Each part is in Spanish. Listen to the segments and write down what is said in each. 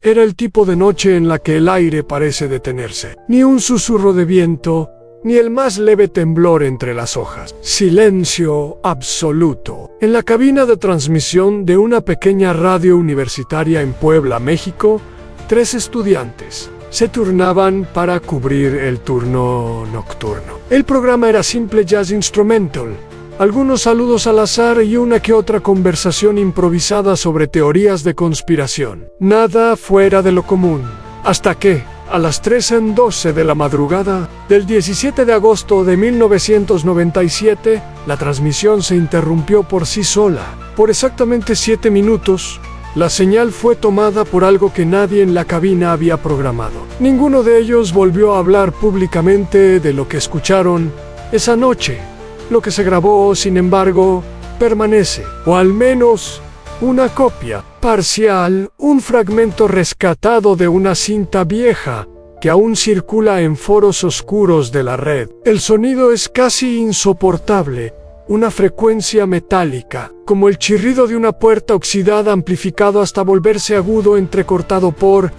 Era el tipo de noche en la que el aire parece detenerse. Ni un susurro de viento, ni el más leve temblor entre las hojas. Silencio absoluto. En la cabina de transmisión de una pequeña radio universitaria en Puebla, México, 3 estudiantes se turnaban para cubrir el turno nocturno. El programa era simple jazz instrumental, algunos saludos al azar y una que otra conversación improvisada sobre teorías de conspiración. Nada fuera de lo común. Hasta que, a las 3:12 de la madrugada del 17 de agosto de 1997, la transmisión se interrumpió por sí sola. Por exactamente 7 minutos, la señal fue tomada por algo que nadie en la cabina había programado. Ninguno de ellos volvió a hablar públicamente de lo que escucharon esa noche. Lo que se grabó, sin embargo, permanece, o al menos una copia parcial, un fragmento rescatado de una cinta vieja que aún circula en foros oscuros de la red. El sonido es casi insoportable, una frecuencia metálica, como el chirrido de una puerta oxidada amplificado hasta volverse agudo entrecortado por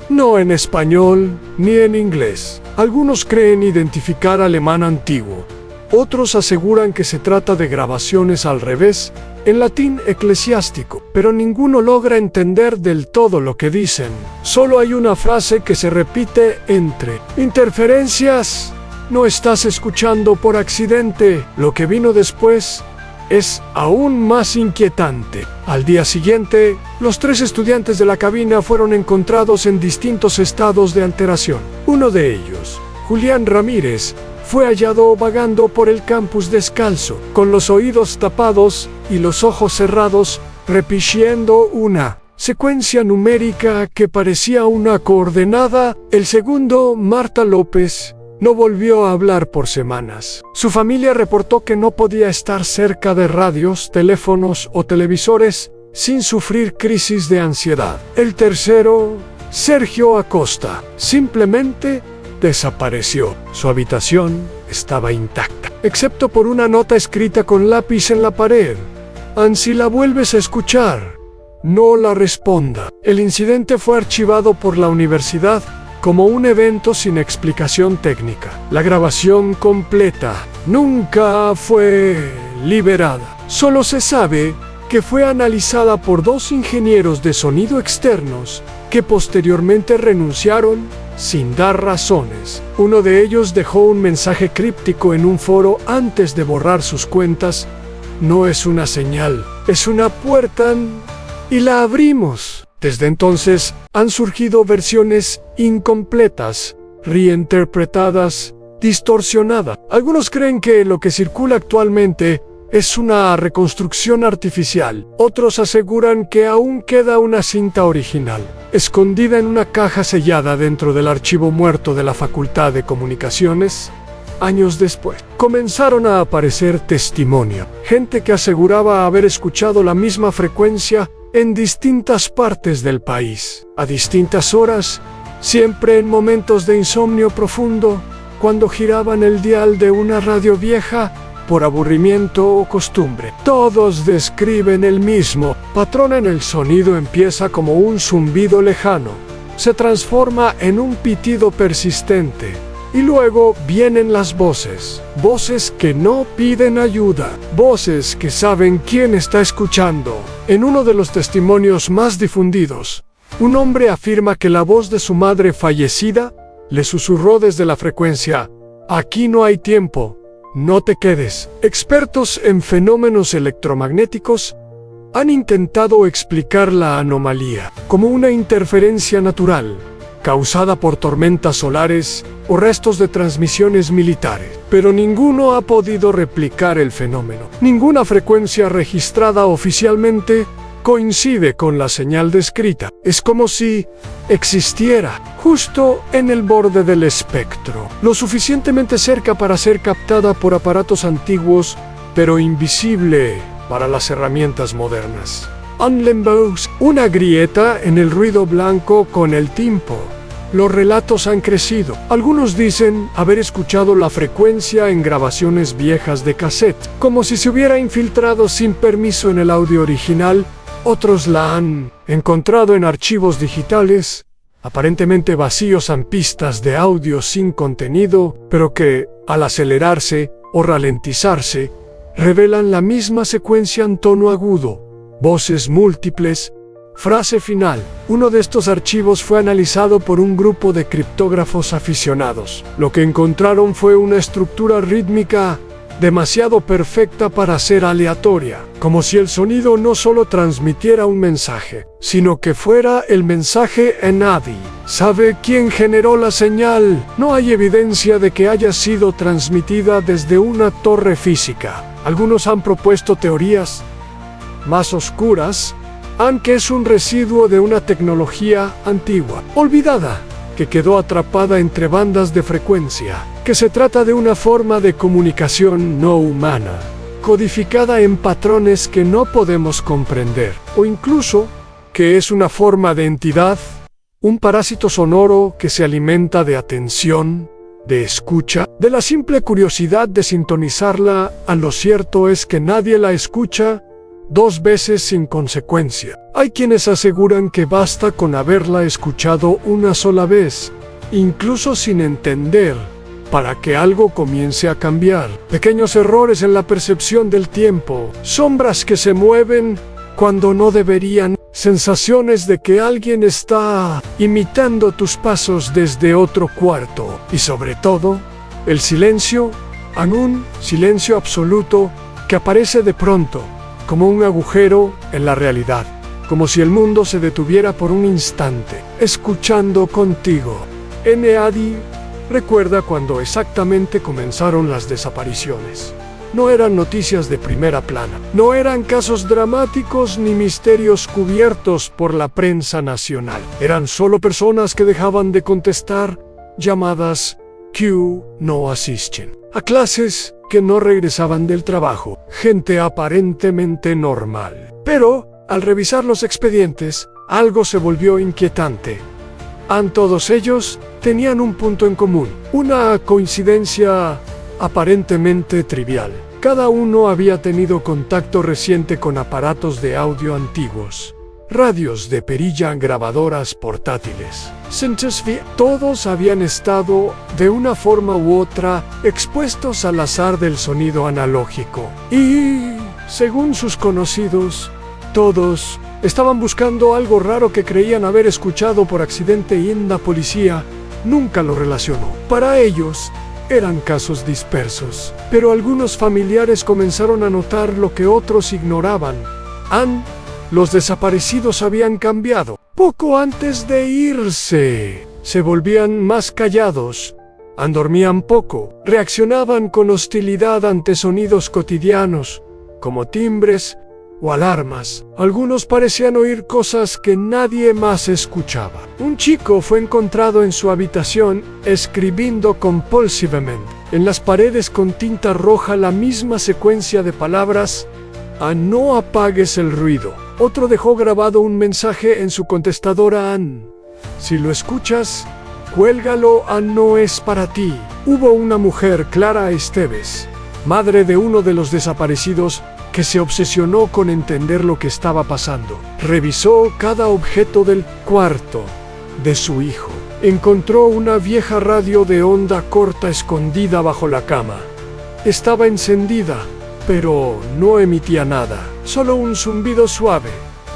no en español ni en inglés. Algunos creen identificar alemán antiguo. Otros aseguran que se trata de grabaciones al revés, en latín eclesiástico, pero ninguno logra entender del todo lo que dicen. Solo hay una frase que se repite entre interferencias. No estás escuchando por accidente. Lo que vino después es aún más inquietante. Al día siguiente, los 3 estudiantes de la cabina fueron encontrados en distintos estados de alteración. Uno de ellos, Julián Ramírez, fue hallado vagando por el campus descalzo, con los oídos tapados y los ojos cerrados, repitiendo una secuencia numérica que parecía una coordenada. El segundo, Marta López, no volvió a hablar por semanas. Su familia reportó que no podía estar cerca de radios, teléfonos o televisores sin sufrir crisis de ansiedad. El tercero, Sergio Acosta, simplemente desapareció. Su habitación estaba intacta, excepto por una nota escrita con lápiz en la pared. Si la vuelves a escuchar, no la responda. El incidente fue archivado por la universidad como un evento sin explicación técnica. La grabación completa nunca fue liberada. Solo se sabe que fue analizada por 2 ingenieros de sonido externos que posteriormente renunciaron sin dar razones. Uno de ellos dejó un mensaje críptico en un foro antes de borrar sus cuentas. No es una señal, es una puerta y la abrimos. Desde entonces han surgido versiones incompletas, reinterpretadas, distorsionadas. Algunos creen que lo que circula actualmente es una reconstrucción artificial. Otros aseguran que aún queda una cinta original, escondida en una caja sellada dentro del archivo muerto de la Facultad de Comunicaciones. Años después, comenzaron a aparecer testimonios. Gente que aseguraba haber escuchado la misma frecuencia en distintas partes del país, a distintas horas, siempre en momentos de insomnio profundo, cuando giraban el dial de una radio vieja, por aburrimiento o costumbre. Todos describen el mismo patrón. En el sonido empieza como un zumbido lejano, se transforma en un pitido persistente, y luego vienen las voces. Voces que no piden ayuda, voces que saben quién está escuchando. En uno de los testimonios más difundidos, un hombre afirma que la voz de su madre fallecida le susurró desde la frecuencia: "Aquí no hay tiempo. No te quedes". Expertos en fenómenos electromagnéticos han intentado explicar la anomalía como una interferencia natural, causada por tormentas solares o restos de transmisiones militares, pero ninguno ha podido replicar el fenómeno. Ninguna frecuencia registrada oficialmente coincide con la señal descrita. Es como si existiera justo en el borde del espectro, lo suficientemente cerca para ser captada por aparatos antiguos, pero invisible para las herramientas modernas. Unlembos, una grieta en el ruido blanco con el tiempo. Los relatos han crecido. Algunos dicen haber escuchado la frecuencia en grabaciones viejas de cassette, como si se hubiera infiltrado sin permiso en el audio original. Otros la han encontrado en archivos digitales, aparentemente vacíos en pistas de audio sin contenido, pero que, al acelerarse o ralentizarse, revelan la misma secuencia en tono agudo, voces múltiples, frase final. Uno de estos archivos fue analizado por un grupo de criptógrafos aficionados. Lo que encontraron fue una estructura rítmica demasiado perfecta para ser aleatoria, como si el sonido no solo transmitiera un mensaje, sino que fuera el mensaje en nadie. ¿Sabe quién generó la señal? No hay evidencia de que haya sido transmitida desde una torre física. Algunos han propuesto teorías más oscuras, aunque es un residuo de una tecnología antigua, olvidada, que quedó atrapada entre bandas de frecuencia, que se trata de una forma de comunicación no humana, codificada en patrones que no podemos comprender, o incluso que es una forma de entidad, un parásito sonoro que se alimenta de atención, de escucha, de la simple curiosidad de sintonizarla. A lo cierto es que nadie la escucha dos veces sin consecuencia. Hay quienes aseguran que basta con haberla escuchado una sola vez, incluso sin entender, para que algo comience a cambiar. Pequeños errores en la percepción del tiempo, sombras que se mueven cuando no deberían, sensaciones de que alguien está imitando tus pasos desde otro cuarto, y sobre todo, el silencio, un silencio absoluto que aparece de pronto, como un agujero en la realidad, como si el mundo se detuviera por un instante, escuchando contigo. Nadie recuerda cuando exactamente comenzaron las desapariciones. No eran noticias de primera plana, no eran casos dramáticos ni misterios cubiertos por la prensa nacional. Eran solo personas que dejaban de contestar llamadas que no asisten a clases, que no regresaban del trabajo, gente aparentemente normal. Pero, al revisar los expedientes, algo se volvió inquietante. Todos ellos tenían un punto en común, una coincidencia aparentemente trivial. Cada uno había tenido contacto reciente con aparatos de audio antiguos, radios de perilla, grabadoras portátiles. Todos habían estado, de una forma u otra, expuestos al azar del sonido analógico. Y, según sus conocidos, todos estaban buscando algo raro que creían haber escuchado por accidente y la policía nunca lo relacionó. Para ellos, eran casos dispersos, pero algunos familiares comenzaron a notar lo que otros ignoraban. Los desaparecidos habían cambiado. Poco antes de irse, se volvían más callados, dormían poco, reaccionaban con hostilidad ante sonidos cotidianos, como timbres o alarmas. Algunos parecían oír cosas que nadie más escuchaba. Un chico fue encontrado en su habitación escribiendo compulsivamente en las paredes con tinta roja la misma secuencia de palabras: no apagues el ruido. Otro dejó grabado un mensaje en su contestadora: si lo escuchas, cuélgalo, no es para ti. Hubo una mujer, Clara Esteves, madre de uno de los desaparecidos, que se obsesionó con entender lo que estaba pasando. Revisó cada objeto del cuarto de su hijo. Encontró una vieja radio de onda corta escondida bajo la cama. Estaba encendida, pero no emitía nada, solo un zumbido suave,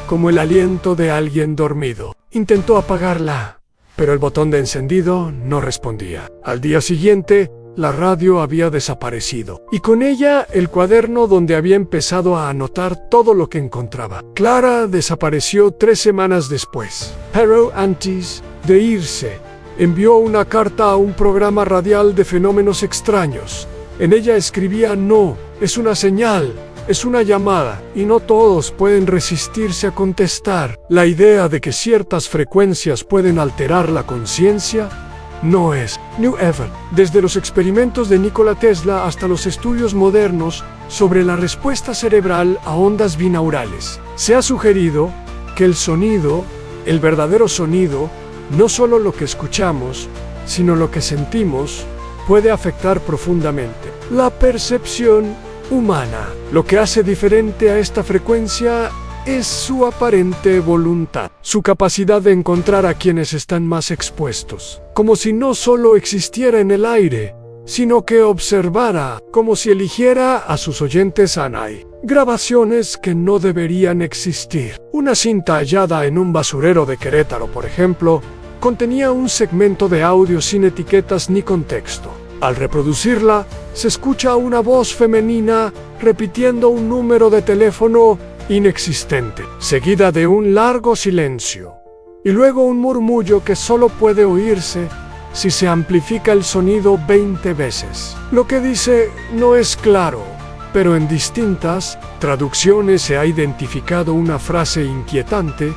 como el aliento de alguien dormido. Intentó apagarla, pero el botón de encendido no respondía. Al día siguiente, la radio había desaparecido, y con ella el cuaderno donde había empezado a anotar todo lo que encontraba. Clara desapareció 3 semanas después, pero antes de irse, envió una carta a un programa radial de fenómenos extraños. En ella escribía: no, es una señal, es una llamada, y no todos pueden resistirse a contestar. La idea de que ciertas frecuencias pueden alterar la conciencia no es new ever. Desde los experimentos de Nikola Tesla hasta los estudios modernos sobre la respuesta cerebral a ondas binaurales, se ha sugerido que el sonido, el verdadero sonido, no solo lo que escuchamos, sino lo que sentimos, puede afectar profundamente la percepción humana. Lo que hace diferente a esta frecuencia es su aparente voluntad, su capacidad de encontrar a quienes están más expuestos, como si no solo existiera en el aire, sino que observara, como si eligiera a sus oyentes anai. Grabaciones que no deberían existir. Una cinta hallada en un basurero de Querétaro, por ejemplo, contenía un segmento de audio sin etiquetas ni contexto. Al reproducirla, se escucha una voz femenina repitiendo un número de teléfono inexistente, seguida de un largo silencio, y luego un murmullo que solo puede oírse si se amplifica el sonido 20 veces. Lo que dice no es claro, pero en distintas traducciones se ha identificado una frase inquietante: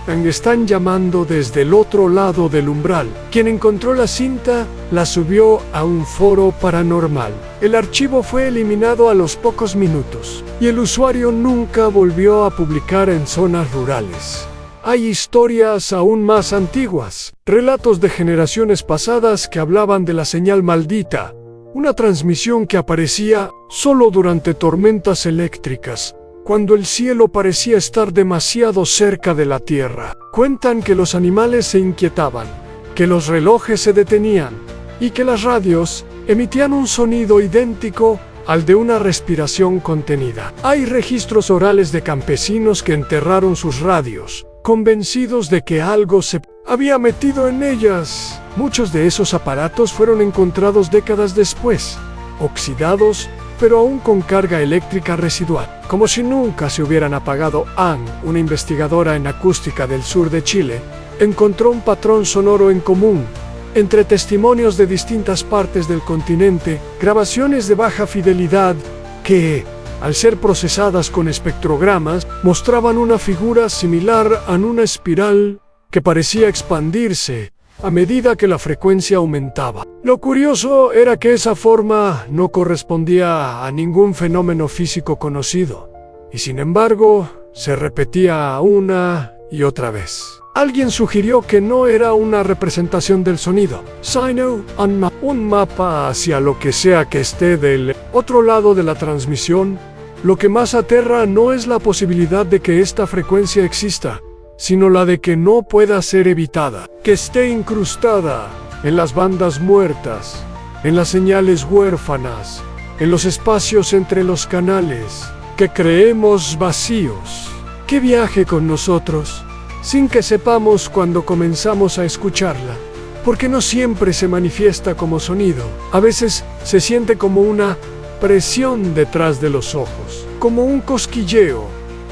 me están llamando desde el otro lado del umbral. Quien encontró la cinta la subió a un foro paranormal. El archivo fue eliminado a los pocos minutos, y el usuario nunca volvió a publicar en zonas rurales. Hay historias aún más antiguas, relatos de generaciones pasadas que hablaban de la señal maldita, una transmisión que aparecía solo durante tormentas eléctricas, cuando el cielo parecía estar demasiado cerca de la tierra. Cuentan que los animales se inquietaban, que los relojes se detenían y que las radios emitían un sonido idéntico al de una respiración contenida. Hay registros orales de campesinos que enterraron sus radios, convencidos de que algo se había metido en ellas. Muchos de esos aparatos fueron encontrados décadas después, oxidados, pero aún con carga eléctrica residual, como si nunca se hubieran apagado. Anne, una investigadora en acústica del sur de Chile, encontró un patrón sonoro en común entre testimonios de distintas partes del continente, grabaciones de baja fidelidad que, al ser procesadas con espectrogramas, mostraban una figura similar a una espiral que parecía expandirse a medida que la frecuencia aumentaba. Lo curioso era que esa forma no correspondía a ningún fenómeno físico conocido, y sin embargo se repetía una y otra vez. Alguien sugirió que no era una representación del sonido, sino un mapa hacia lo que sea que esté del otro lado de la transmisión. Lo que más aterra no es la posibilidad de que esta frecuencia exista, sino la de que no pueda ser evitada, que esté incrustada en las bandas muertas, en las señales huérfanas, en los espacios entre los canales, que creemos vacíos, que viaje con nosotros, sin que sepamos cuando comenzamos a escucharla, porque no siempre se manifiesta como sonido. A veces se siente como una presión detrás de los ojos, como un cosquilleo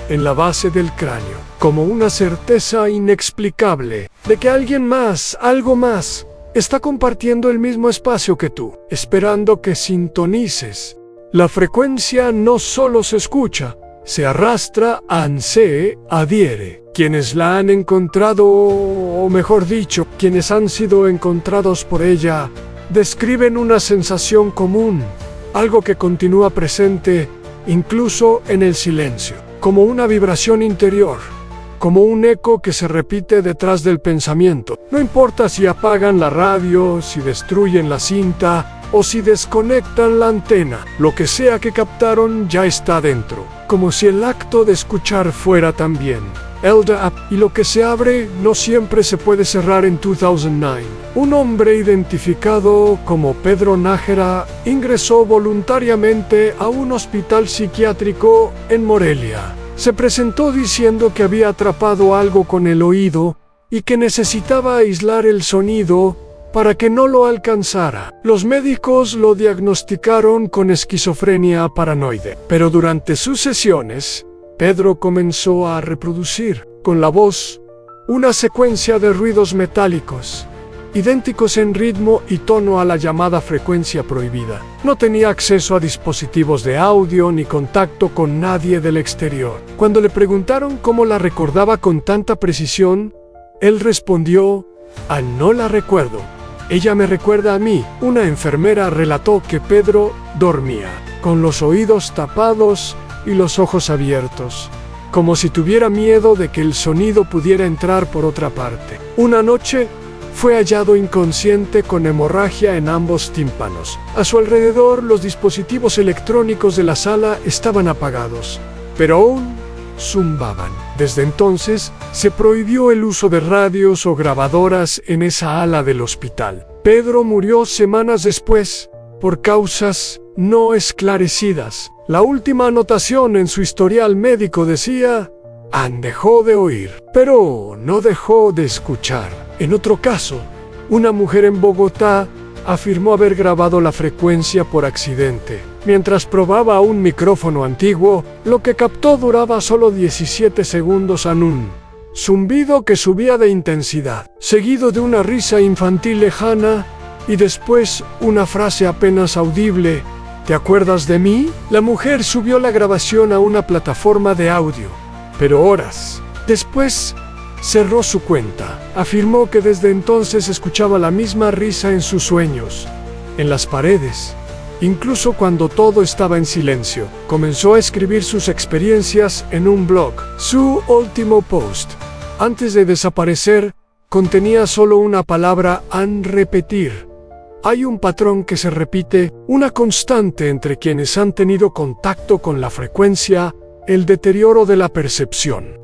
en la base del cráneo, como una certeza inexplicable de que alguien más, algo más, está compartiendo el mismo espacio que tú, esperando que sintonices. La frecuencia no solo se escucha, se arrastra, se adhiere. Quienes la han encontrado, o mejor dicho, quienes han sido encontrados por ella, describen una sensación común, algo que continúa presente incluso en el silencio, como una vibración interior, como un eco que se repite detrás del pensamiento. No importa si apagan la radio, si destruyen la cinta o si desconectan la antena, lo que sea que captaron ya está dentro, como si el acto de escuchar fuera también. Y lo que se abre no siempre se puede cerrar. En 2009, un hombre identificado como Pedro Nájera ingresó voluntariamente a un hospital psiquiátrico en Morelia. Se presentó diciendo que había atrapado algo con el oído y que necesitaba aislar el sonido para que no lo alcanzara. Los médicos lo diagnosticaron con esquizofrenia paranoide, pero durante sus sesiones, Pedro comenzó a reproducir, con la voz, una secuencia de ruidos metálicos, idénticos en ritmo y tono a la llamada frecuencia prohibida. No tenía acceso a dispositivos de audio ni contacto con nadie del exterior. Cuando le preguntaron cómo la recordaba con tanta precisión, él respondió: no la recuerdo. Ella me recuerda a mí. Una enfermera relató que Pedro dormía, con los oídos tapados y los ojos abiertos, como si tuviera miedo de que el sonido pudiera entrar por otra parte. Una noche fue hallado inconsciente con hemorragia en ambos tímpanos. A su alrededor, los dispositivos electrónicos de la sala estaban apagados, pero aún zumbaban. Desde entonces, se prohibió el uso de radios o grabadoras en esa ala del hospital. Pedro murió semanas después, por causas no esclarecidas. La última anotación en su historial médico decía: Ann dejó de oír, pero no dejó de escuchar. En otro caso, una mujer en Bogotá afirmó haber grabado la frecuencia por accidente. Mientras probaba un micrófono antiguo, lo que captó duraba solo 17 segundos en un zumbido que subía de intensidad, seguido de una risa infantil lejana y después una frase apenas audible: ¿te acuerdas de mí? La mujer subió la grabación a una plataforma de audio, pero horas después cerró su cuenta. Afirmó que desde entonces escuchaba la misma risa en sus sueños, en las paredes, incluso cuando todo estaba en silencio. Comenzó a escribir sus experiencias en un blog. Su último post, antes de desaparecer, contenía solo una palabra: Ann, repetir. Hay un patrón que se repite, una constante entre quienes han tenido contacto con la frecuencia: el deterioro de la percepción.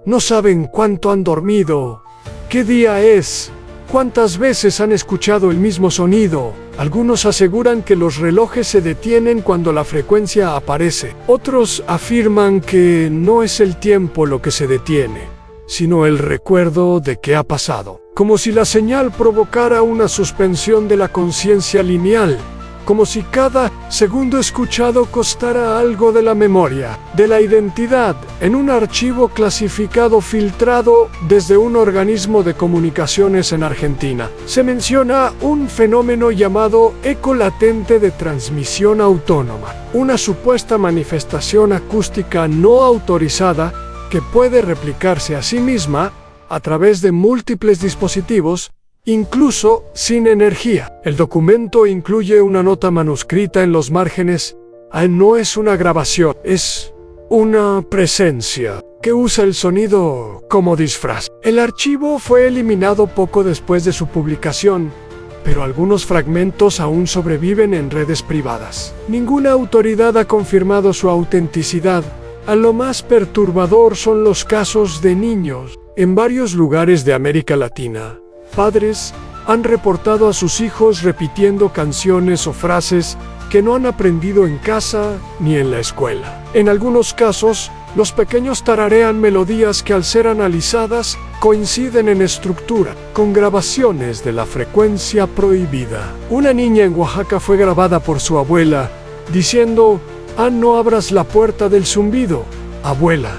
No saben cuánto han dormido, qué día es, cuántas veces han escuchado el mismo sonido. Algunos aseguran que los relojes se detienen cuando la frecuencia aparece. Otros afirman que no es el tiempo lo que se detiene, sino el recuerdo de qué ha pasado. Como si la señal provocara una suspensión de la conciencia lineal. Como si cada segundo escuchado costara algo de la memoria, de la identidad, en un archivo clasificado filtrado desde un organismo de comunicaciones en Argentina. Se menciona un fenómeno llamado eco latente de transmisión autónoma, una supuesta manifestación acústica no autorizada que puede replicarse a sí misma a través de múltiples dispositivos, incluso sin energía. El documento incluye una nota manuscrita en los márgenes: no es una grabación, es una presencia que usa el sonido como disfraz. El archivo fue eliminado poco después de su publicación, pero algunos fragmentos aún sobreviven en redes privadas. Ninguna autoridad ha confirmado su autenticidad. A lo más perturbador son los casos de niños. En varios lugares de América Latina, padres han reportado a sus hijos repitiendo canciones o frases que no han aprendido en casa ni en la escuela. En algunos casos, los pequeños tararean melodías que, al ser analizadas, coinciden en estructura con grabaciones de la frecuencia prohibida. Una niña en Oaxaca fue grabada por su abuela diciendo: no abras la puerta del zumbido, abuela.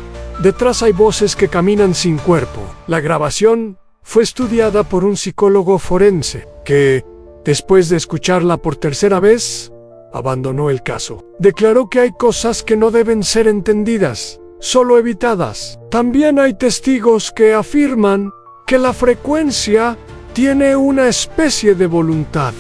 Detrás hay voces que caminan sin cuerpo. La grabación fue estudiada por un psicólogo forense, que, después de escucharla por tercera vez, abandonó el caso. Declaró que hay cosas que no deben ser entendidas, solo evitadas. También hay testigos que afirman que la frecuencia tiene una especie de voluntad,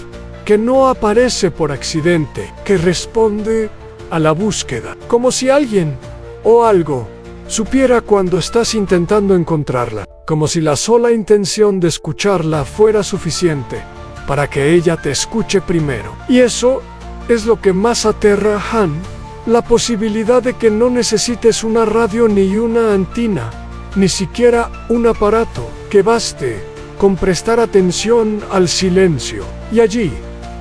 que no aparece por accidente, que responde a la búsqueda, como si alguien o algo supiera cuando estás intentando encontrarla, como si la sola intención de escucharla fuera suficiente para que ella te escuche primero. Y eso es lo que más aterra a Han, la posibilidad de que no necesites una radio ni una antina, ni siquiera un aparato, que baste con prestar atención al silencio. Y allí,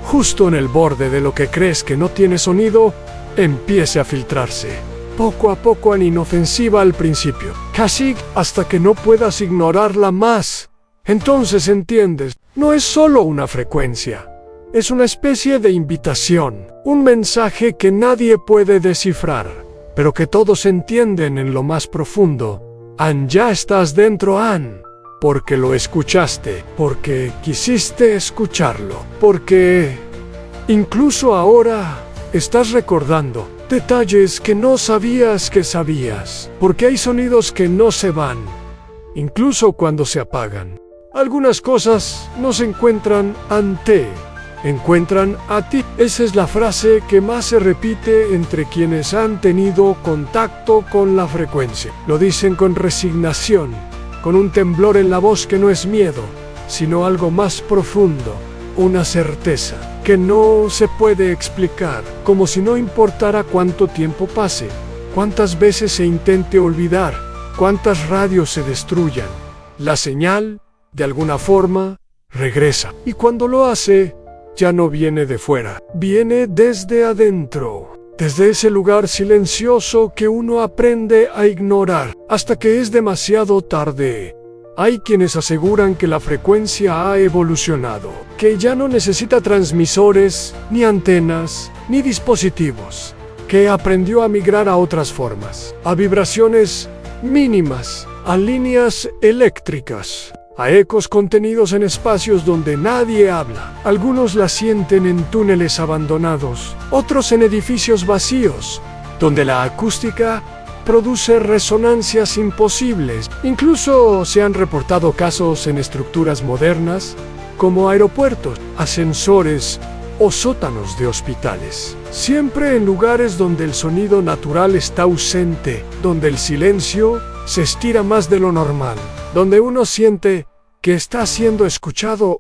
justo en el borde de lo que crees que no tiene sonido, empiece a filtrarse, poco a poco, en inofensiva al principio, casi hasta que no puedas ignorarla más. Entonces entiendes, no es solo una frecuencia, es una especie de invitación, un mensaje que nadie puede descifrar, pero que todos entienden en lo más profundo. Ya estás dentro, porque lo escuchaste, porque quisiste escucharlo, porque incluso ahora estás recordando detalles que no sabías que sabías, porque hay sonidos que no se van, incluso cuando se apagan. Algunas cosas no se encuentran encuentran a ti. Esa es la frase que más se repite entre quienes han tenido contacto con la frecuencia. Lo dicen con resignación, con un temblor en la voz que no es miedo, sino algo más profundo, una certeza que no se puede explicar, como si no importara cuánto tiempo pase, cuántas veces se intente olvidar, cuántas radios se destruyan, la señal, de alguna forma, regresa. Y cuando lo hace, ya no viene de fuera, viene desde adentro. Desde ese lugar silencioso que uno aprende a ignorar hasta que es demasiado tarde. Hay quienes aseguran que la frecuencia ha evolucionado, que ya no necesita transmisores, ni antenas, ni dispositivos, que aprendió a migrar a otras formas, a vibraciones mínimas, a líneas eléctricas, a ecos contenidos en espacios donde nadie habla. Algunos la sienten en túneles abandonados, otros en edificios vacíos, donde la acústica produce resonancias imposibles. Incluso se han reportado casos en estructuras modernas, como aeropuertos, ascensores o sótanos de hospitales. Siempre en lugares donde el sonido natural está ausente, donde el silencio se estira más de lo normal, donde uno siente que está siendo escuchado.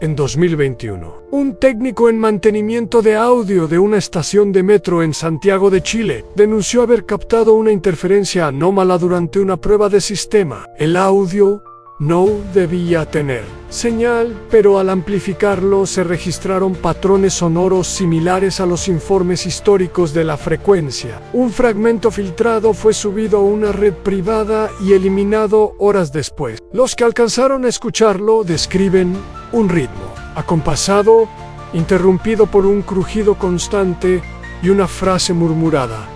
En 2021, un técnico en mantenimiento de audio de una estación de metro en Santiago de Chile denunció haber captado una interferencia anómala durante una prueba de sistema. El audio no debía tener señal, pero al amplificarlo se registraron patrones sonoros similares a los informes históricos de la frecuencia. Un fragmento filtrado fue subido a una red privada y eliminado horas después. Los que alcanzaron a escucharlo describen un ritmo acompasado, interrumpido por un crujido constante y una frase murmurada: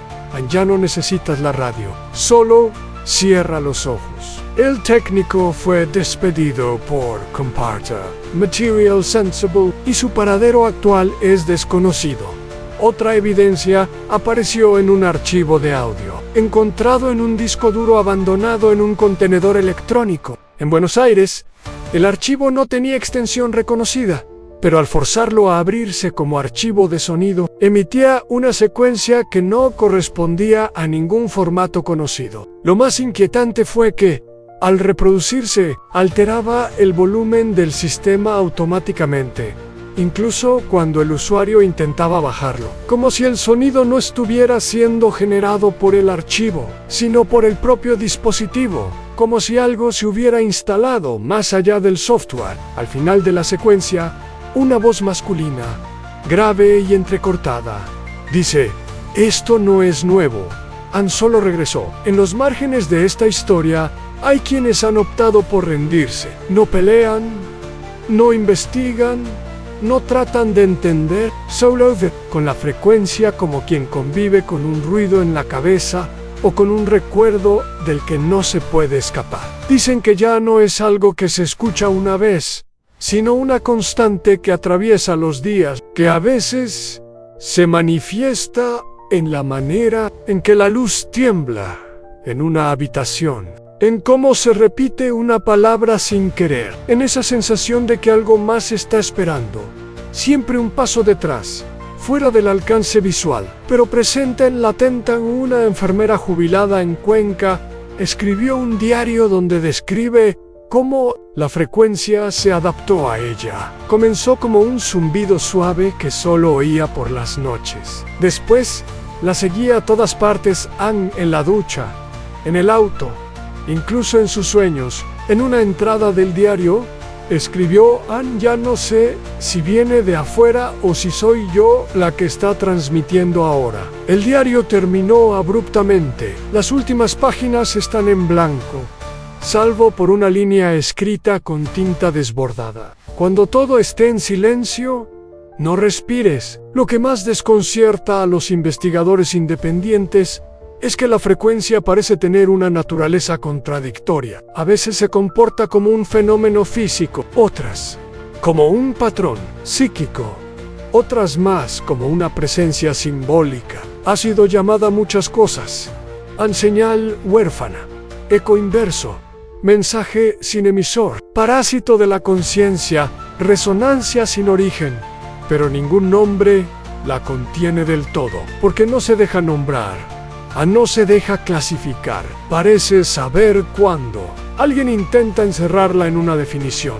ya no necesitas la radio, solo cierra los ojos. El técnico fue despedido por Comparta Material Sensible y su paradero actual es desconocido. Otra evidencia apareció en un archivo de audio, encontrado en un disco duro abandonado en un contenedor electrónico. En Buenos Aires, el archivo no tenía extensión reconocida, pero al forzarlo a abrirse como archivo de sonido, emitía una secuencia que no correspondía a ningún formato conocido. Lo más inquietante fue que, al reproducirse, alteraba el volumen del sistema automáticamente, incluso cuando el usuario intentaba bajarlo, como si el sonido no estuviera siendo generado por el archivo, sino por el propio dispositivo, como si algo se hubiera instalado más allá del software. Al final de la secuencia, una voz masculina, grave y entrecortada, dice: «Esto no es nuevo, Han Solo regresó». En los márgenes de esta historia, hay quienes han optado por rendirse. No pelean, no investigan, no tratan de entender, solo con la frecuencia como quien convive con un ruido en la cabeza o con un recuerdo del que no se puede escapar. Dicen que ya no es algo que se escucha una vez, sino una constante que atraviesa los días, que a veces se manifiesta en la manera en que la luz tiembla en una habitación, en cómo se repite una palabra sin querer, en esa sensación de que algo más está esperando, siempre un paso detrás, fuera del alcance visual, pero presente en latente. Una enfermera jubilada en Cuenca escribió un diario donde describe cómo la frecuencia se adaptó a ella. Comenzó como un zumbido suave que solo oía por las noches. Después la seguía a todas partes, en la ducha, en el auto, incluso en sus sueños. En una entrada del diario, escribió: ya no sé si viene de afuera o si soy yo la que está transmitiendo ahora. El diario terminó abruptamente. Las últimas páginas están en blanco, salvo por una línea escrita con tinta desbordada. Cuando todo esté en silencio, no respires. Lo que más desconcierta a los investigadores independientes es que la frecuencia parece tener una naturaleza contradictoria. A veces se comporta como un fenómeno físico, otras como un patrón psíquico, otras más como una presencia simbólica. Ha sido llamada muchas cosas: señal huérfana, eco inverso, mensaje sin emisor, parásito de la conciencia, resonancia sin origen, pero ningún nombre la contiene del todo, porque no se deja nombrar, no se deja clasificar. Parece saber cuándo. Alguien intenta encerrarla en una definición,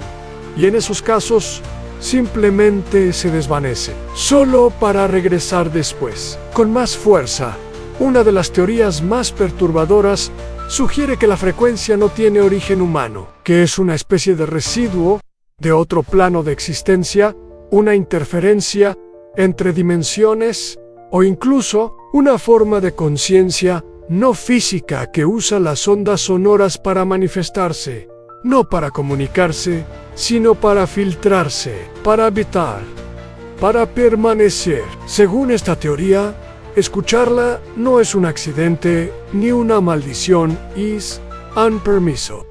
y en esos casos simplemente se desvanece, solo para regresar después, con más fuerza, Una de las teorías más perturbadoras sugiere que la frecuencia no tiene origen humano, que es una especie de residuo de otro plano de existencia, una interferencia entre dimensiones o incluso una forma de conciencia no física que usa las ondas sonoras para manifestarse, no para comunicarse, sino para filtrarse, para habitar, para permanecer. Según esta teoría, escucharla no es un accidente ni una maldición, es un permiso,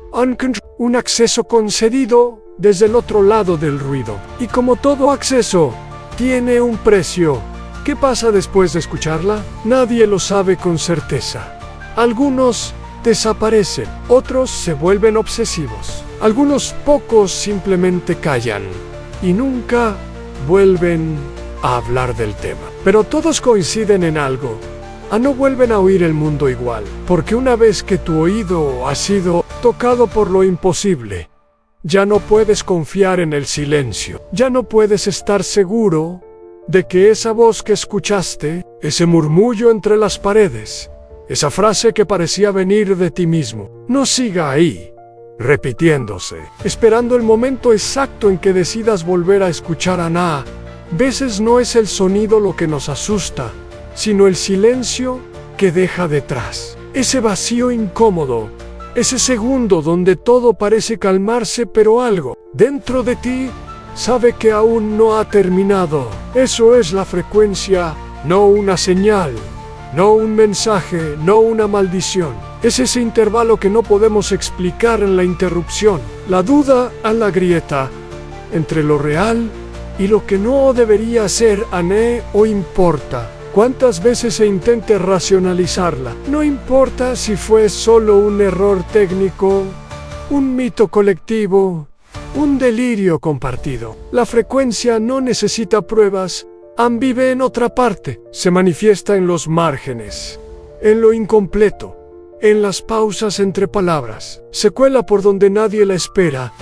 un acceso concedido desde el otro lado del ruido. Y como todo acceso, tiene un precio. ¿Qué pasa después de escucharla? Nadie lo sabe con certeza. Algunos desaparecen, otros se vuelven obsesivos. Algunos pocos simplemente callan y nunca vuelven a hablar del tema. Pero todos coinciden en algo. No vuelven a oír el mundo igual, porque una vez que tu oído ha sido tocado por lo imposible, ya no puedes confiar en el silencio. Ya no puedes estar seguro de que esa voz que escuchaste, ese murmullo entre las paredes, esa frase que parecía venir de ti mismo, no siga ahí, repitiéndose, esperando el momento exacto en que decidas volver a escuchar a nada. Veces no es el sonido lo que nos asusta, sino el silencio que deja detrás. Ese vacío incómodo, ese segundo donde todo parece calmarse, pero algo dentro de ti sabe que aún no ha terminado. Eso es la frecuencia, no una señal, no un mensaje, no una maldición. Es ese intervalo que no podemos explicar en la interrupción, la duda a la grieta entre lo real y lo que no debería ser o importa. ¿Cuántas veces se intente racionalizarla? No importa si fue solo un error técnico, un mito colectivo, un delirio compartido. La frecuencia no necesita pruebas, vive en otra parte. Se manifiesta en los márgenes, en lo incompleto, en las pausas entre palabras. Se cuela por donde nadie la espera.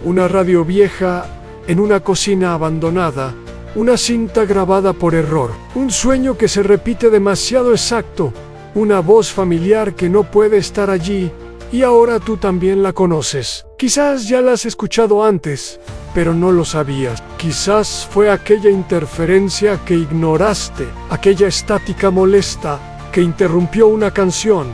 Una radio vieja en una cocina abandonada, una cinta grabada por error, un sueño que se repite demasiado exacto, una voz familiar que no puede estar allí, y ahora tú también la conoces. Quizás ya la has escuchado antes, pero no lo sabías. Quizás fue aquella interferencia que ignoraste, aquella estática molesta que interrumpió una canción,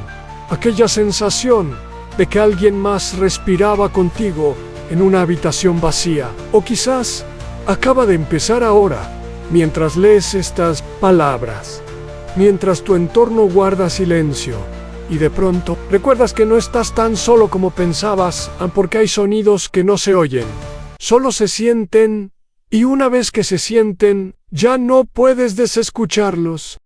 aquella sensación de que alguien más respiraba contigo en una habitación vacía. O quizás acaba de empezar ahora, mientras lees estas palabras, mientras tu entorno guarda silencio, y de pronto recuerdas que no estás tan solo como pensabas, porque hay sonidos que no se oyen, solo se sienten, y una vez que se sienten, ya no puedes desescucharlos.